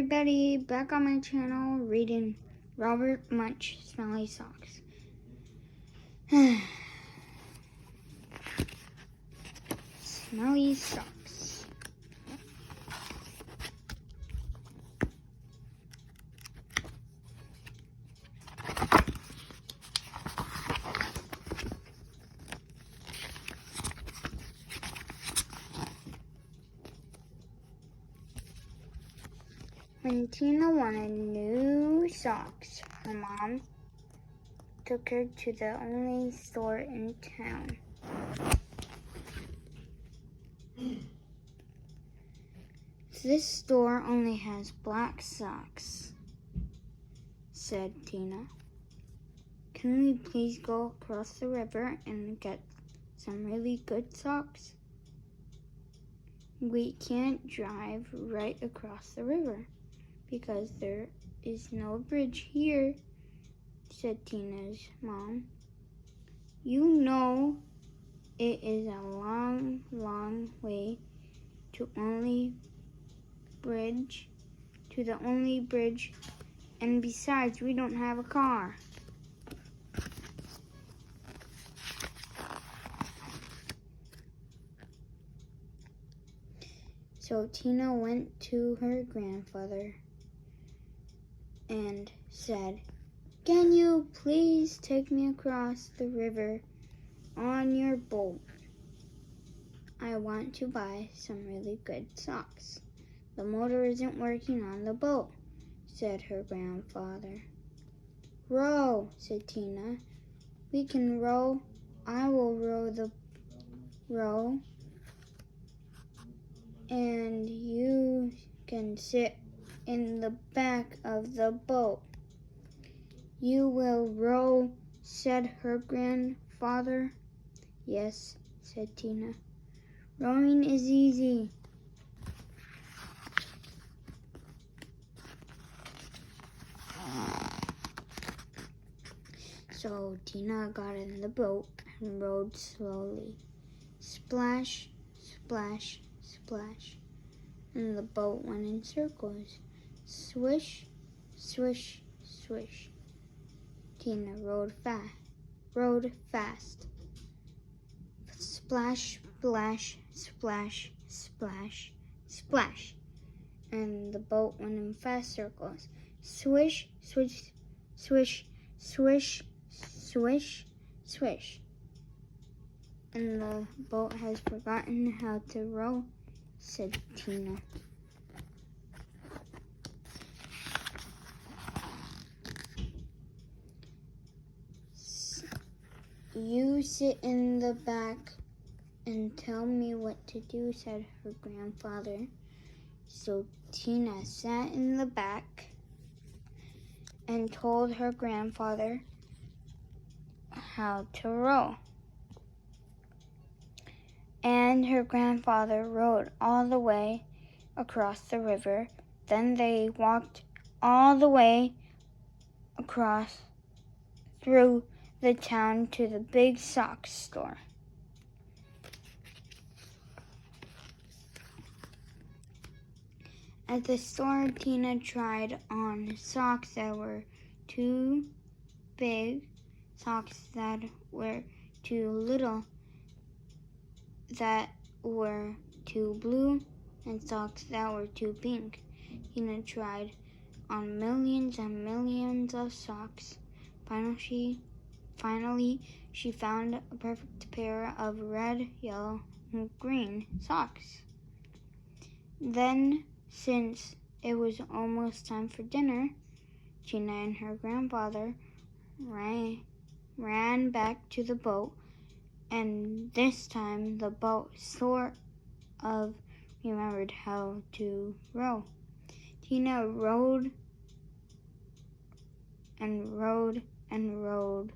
everybody, back on my channel reading Robert Munsch, Smelly Socks. Smelly Socks. When Tina wanted new socks, her mom took her to the only store in town. This store only has black socks, said Tina. Can we please go across the river and get some really good socks? We can't drive right across the river because there is no bridge here, said Tina's mom. You know it is a long, long way to the only bridge, and besides, we don't have a car. So Tina went to her grandfather and said, "Can you please take me across the river on your boat? I want to buy some really good socks. The motor isn't working on the boat," said her grandfather. "Row," said Tina. "We can row. I will row the row, and you can sit in the back of the boat." "You will row," said her grandfather. "Yes," said Tina. "Rowing is easy." So Tina got in the boat and rowed slowly. Splash, splash, splash. And the boat went in circles. Swish, swish, swish. Tina rowed fast. Splash, splash, splash, splash, splash. And the boat went in fast circles. Swish, swish, swish, swish, swish, swish. And the boat has forgotten how to row, said Tina. "You sit in the back and tell me what to do," said her grandfather. So Tina sat in the back and told her grandfather how to row. And her grandfather rowed all the way across the river. Then they walked all the way across through the town to the big sock store. At the store, Tina tried on socks that were too big, socks that were too little, that were too blue, and socks that were too pink. Tina tried on millions and millions of socks. Finally, she found a perfect pair of red, yellow, and green socks. Then, since it was almost time for dinner, Tina and her grandfather ran back to the boat, and this time the boat sort of remembered how to row. Tina rowed and rowed and rowed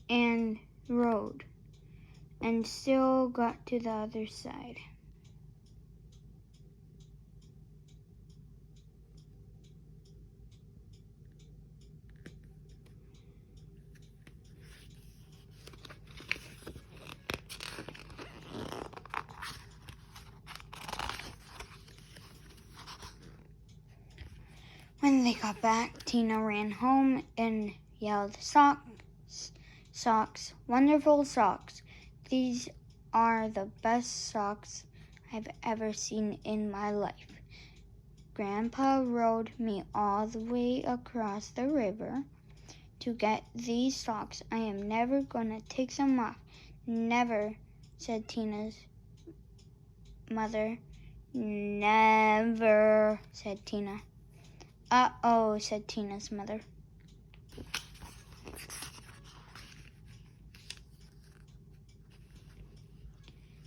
and rowed, and still got to the other side. When they got back, Tina ran home and yelled, "Socks, socks, wonderful socks. These are the best socks I've ever seen in my life. Grandpa rode me all the way across the river to get these socks. I am never going to take them off." "Never," said Tina's mother. "Never," said Tina. "Uh-oh," said Tina's mother.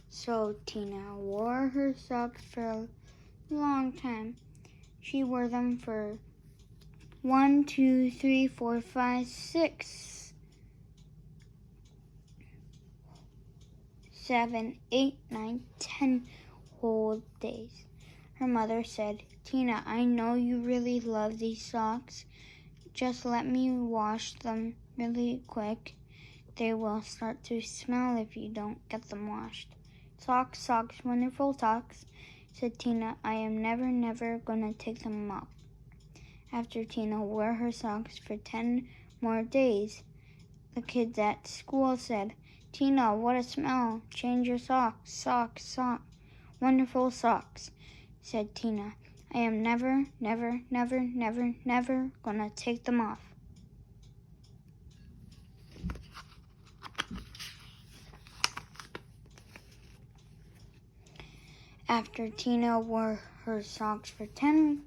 So Tina wore her socks for a long time. She wore them for 1, 2, 3, 4, 5, 6, 7, 8, 9, 10 whole days. Her mother said, "Tina, I know you really love these socks. Just let me wash them really quick. They will start to smell if you don't get them washed." "Socks, socks, wonderful socks," said Tina. "I am never going to take them off." After Tina wore her socks for 10 more days, the kids at school said, "Tina, what a smell. Change your socks, socks, socks. Wonderful socks," said Tina. "I am never gonna take them off." After Tina wore her socks for 10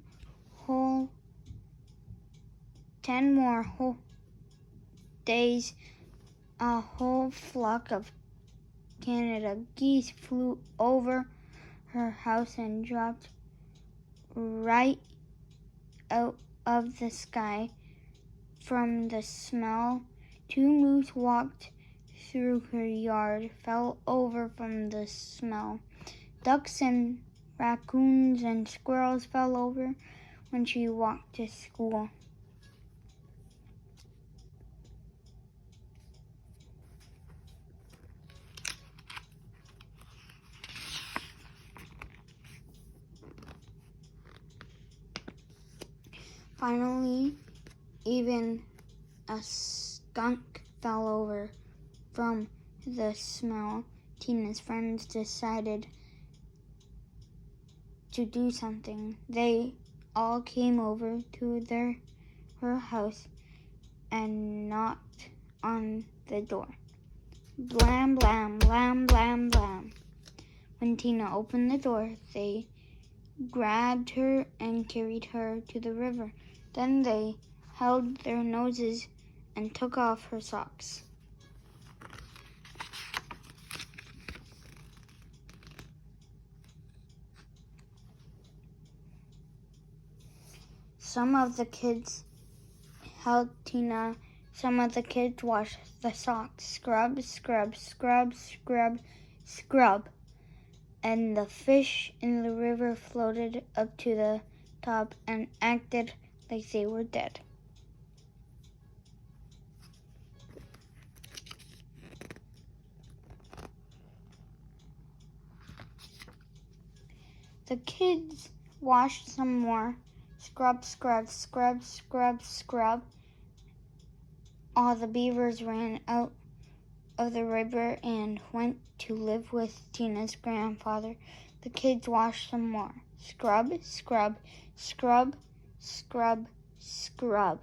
more whole days, a whole flock of Canada geese flew over her house and dropped right out of the sky from the smell. 2 moose walked through her yard, fell over from the smell. Ducks and raccoons and squirrels fell over when she walked to school. Finally, even a skunk fell over from the smell. Tina's friends decided to do something. They all came over to her house and knocked on the door. Blam, blam, blam, blam, blam. When Tina opened the door, they grabbed her and carried her to the river. Then they held their noses and took off her socks. Some of the kids helped Tina. Some of the kids washed the socks. Scrub, scrub, scrub, scrub, scrub. And the fish in the river floated up to the top and acted like they were dead. The kids washed some more. Scrub, scrub, scrub, scrub, scrub. All the beavers ran out of the river and went to live with Tina's grandfather. The kids washed some more. Scrub, scrub, scrub, scrub, scrub.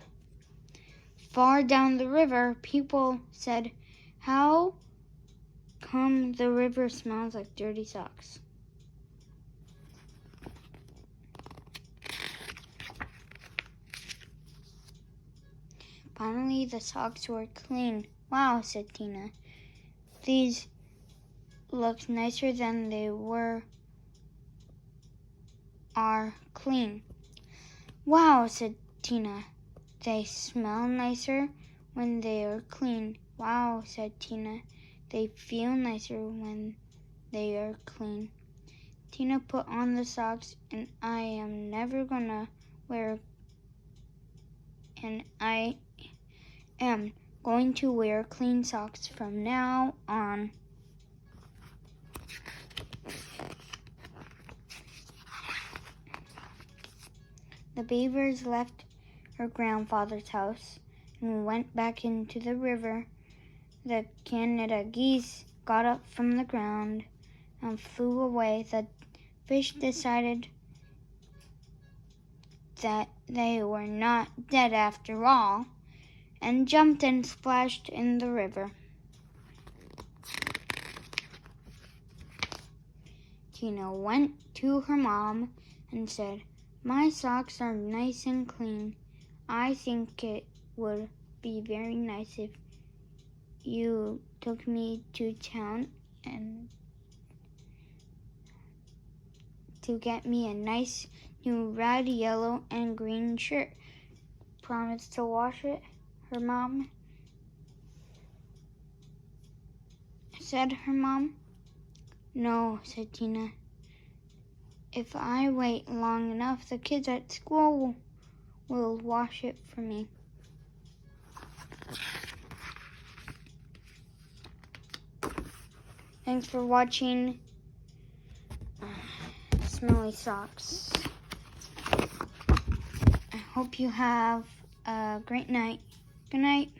Far down the river, people said, "How come the river smells like dirty socks?" Finally, the socks were clean. "Wow," said Tina. "These look nicer than they are clean." "Wow," said Tina. "They smell nicer when they are clean." "Wow," said Tina. "They feel nicer when they are clean." Tina put on the socks, and I am going to wear clean socks from now on. The beavers left her grandfather's house and went back into the river. The Canada geese got up from the ground and flew away. The fish decided that they were not dead after all, and jumped and splashed in the river. Tina went to her mom and said, "My socks are nice and clean. I think it would be very nice if you took me to town and to get me a nice new red, yellow, and green shirt. Promise to wash it," her mom said. Her mom. "No," said Tina. "If I wait long enough, the kids at school will wash it for me." Thanks for watching Smelly Socks. I hope you have a great night. Good night.